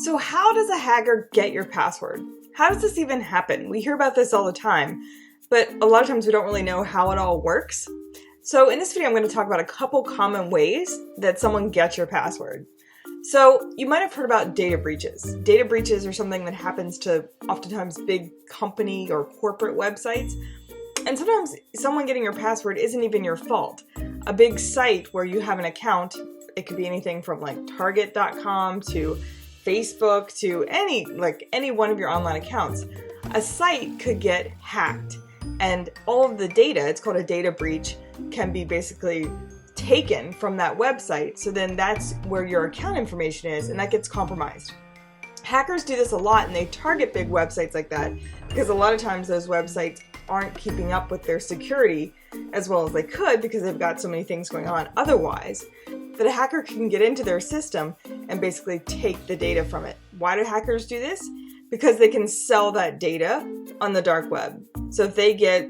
So how does a hacker get your password? How does this even happen? We hear about this all the time, but a lot of times we don't really know how it all works. So in this video, I'm going to talk about a couple common ways that someone gets your password. So you might have heard about data breaches. Data breaches are something that happens to oftentimes big company or corporate websites. And sometimes someone getting your password isn't even your fault. A big site where you have an account, it could be anything from like Target.com to Facebook to any one of your online accounts. A site could get hacked and all of the data, it's called a data breach, can be basically taken from that website. So then that's where your account information is, and that gets compromised. Hackers do this a lot, and they target big websites like that because a lot of times those websites aren't keeping up with their security as well as they could because they've got so many things going on otherwise that a hacker can get into their system and basically take the data from it. Why do hackers do this? Because they can sell that data on the dark web. So if they get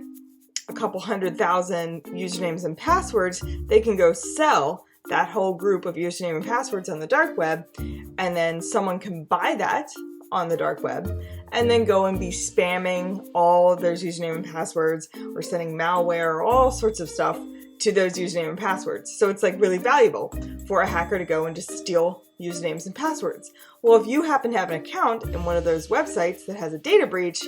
a couple 100,000 usernames and passwords, they can go sell that whole group of username and passwords on the dark web, and then someone can buy that on the dark web and then go and be spamming all of those username and passwords or sending malware or all sorts of stuff to those username and passwords. So it's like really valuable for a hacker to go and just steal usernames and passwords. Well, if you happen to have an account in one of those websites that has a data breach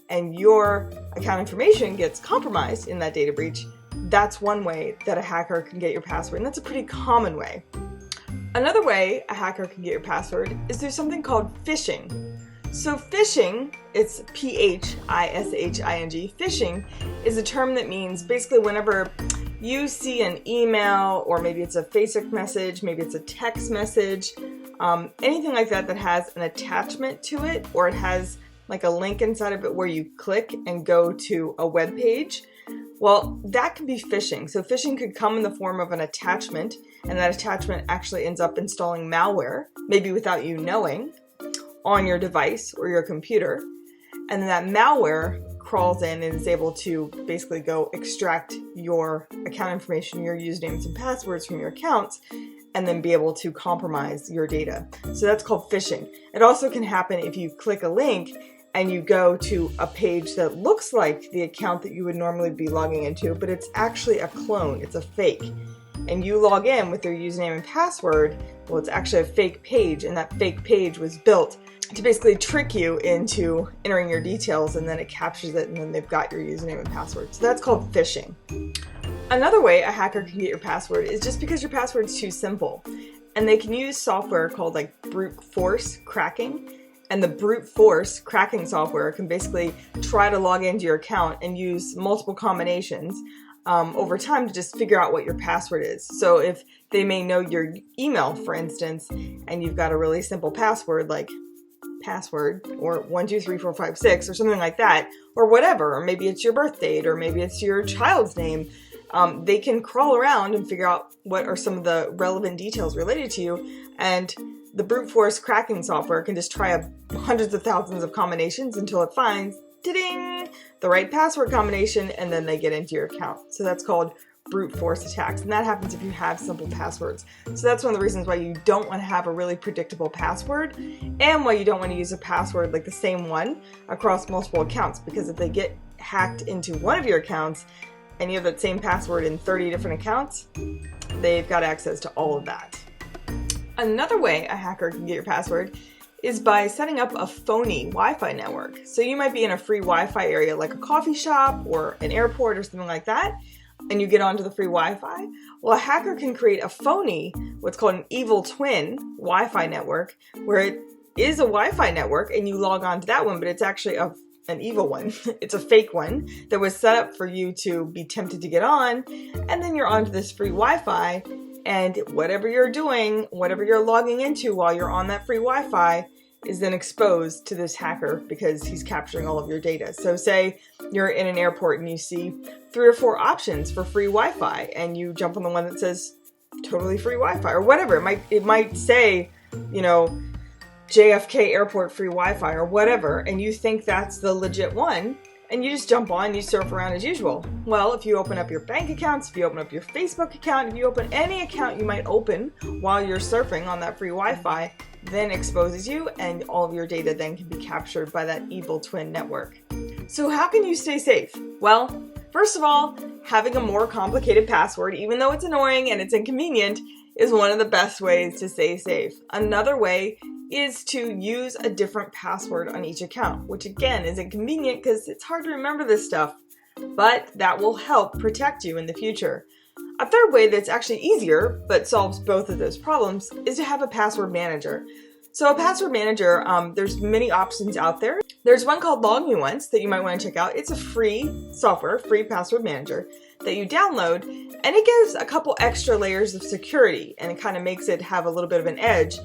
and your account information gets compromised in that data breach, that's one way that a hacker can get your password, and that's a pretty common way. Another way a hacker can get your password is through something called phishing. So phishing, it's P-H-I-S-H-I-N-G. Phishing is a term that means basically whenever you see an email, or maybe it's a Facebook message, maybe it's a text message, anything like that that has an attachment to it, or it has like a link inside of it where you click and go to a web page, well, that can be phishing. So phishing could come in the form of an attachment, and that attachment actually ends up installing malware, maybe without you knowing, on your device or your computer. And then that malware crawls in and is able to basically go extract your account information, your usernames and passwords from your accounts, and then be able to compromise your data. So that's called phishing. It also can happen if you click a link and you go to a page that looks like the account that you would normally be logging into, but it's actually a clone, it's a fake. And you log in with your username and password, well, it's actually a fake page, and that fake page was built to basically trick you into entering your details, and then it captures it, and then they've got your username and password. So that's called phishing. Another way a hacker can get your password is just because your password's too simple. And they can use software called like brute force cracking. And the brute force cracking software can basically try to log into your account and use multiple combinations over time to just figure out what your password is. So if they may know your email, for instance, and you've got a really simple password like password or 123456 or something like that, or whatever, or maybe it's your birth date, or maybe it's your child's name, they can crawl around and figure out what are some of the relevant details related to you, and the brute force cracking software can just try hundreds of thousands of combinations until it finds, ta-ding, the right password combination, and then they get into your account. So that's called brute force attacks, and that happens if you have simple passwords. So that's one of the reasons why you don't want to have a really predictable password, and why you don't want to use a password like the same one across multiple accounts, because if they get hacked into one of your accounts and you have that same password in 30 different accounts, they've got access to all of that. Another way a hacker can get your password is by setting up a phony Wi-Fi network. So you might be in a free Wi-Fi area like a coffee shop or an airport or something like that, and you get onto the free Wi-Fi. Well, a hacker can create a phony, what's called an evil twin Wi-Fi network, where it is a Wi-Fi network and you log on to that one, but it's actually an evil one. It's a fake one that was set up for you to be tempted to get on, and then you're onto this free Wi-Fi, and whatever you're doing, whatever you're logging into while you're on that free Wi-Fi is then exposed to this hacker because he's capturing all of your data. So say you're in an airport and you see 3 or 4 options for free Wi-Fi, and you jump on the one that says totally free Wi-Fi or whatever. It might say, JFK airport free Wi-Fi or whatever, and you think that's the legit one, and you just jump on, you surf around as usual. Well, if you open up your bank accounts, if you open up your Facebook account, if you open any account you might open while you're surfing on that free Wi-Fi, then exposes you, and all of your data then can be captured by that evil twin network. So how can you stay safe? Well, first of all, having a more complicated password, even though it's annoying and it's inconvenient, is one of the best ways to stay safe. Another way is to use a different password on each account, which again is inconvenient because it's hard to remember this stuff, but that will help protect you in the future. A third way that's actually easier, but solves both of those problems, is to have a password manager. So a password manager, there's many options out there. There's one called LogMeOnce that you might want to check out. It's a free software, free password manager that you download, and it gives a couple extra layers of security, and it kind of makes it have a little bit of an edge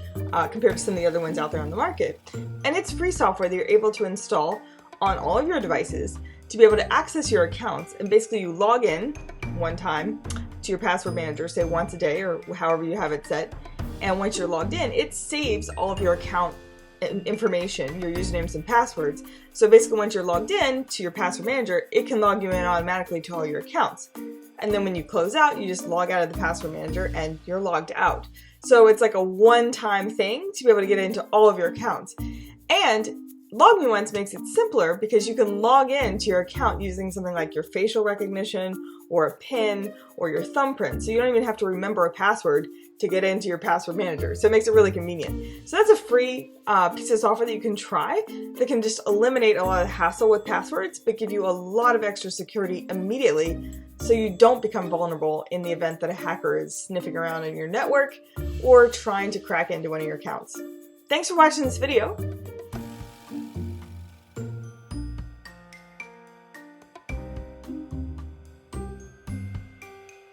compared to some of the other ones out there on the market. And it's free software that you're able to install on all of your devices to be able to access your accounts, and basically you log in one time to your password manager, say once a day or however you have it set, and once you're logged in, it saves all of your account information, your usernames and passwords. So basically once you're logged in to your password manager, it can log you in automatically to all your accounts. And then when you close out, you just log out of the password manager and you're logged out. So it's like a one-time thing to be able to get into all of your accounts. And LogMeOnce makes it simpler because you can log in to your account using something like your facial recognition or a PIN or your thumbprint. So you don't even have to remember a password to get into your password manager. So it makes it really convenient. So that's a free piece of software that you can try that can just eliminate a lot of hassle with passwords, but give you a lot of extra security immediately so you don't become vulnerable in the event that a hacker is sniffing around in your network or trying to crack into one of your accounts. Thanks for watching this video.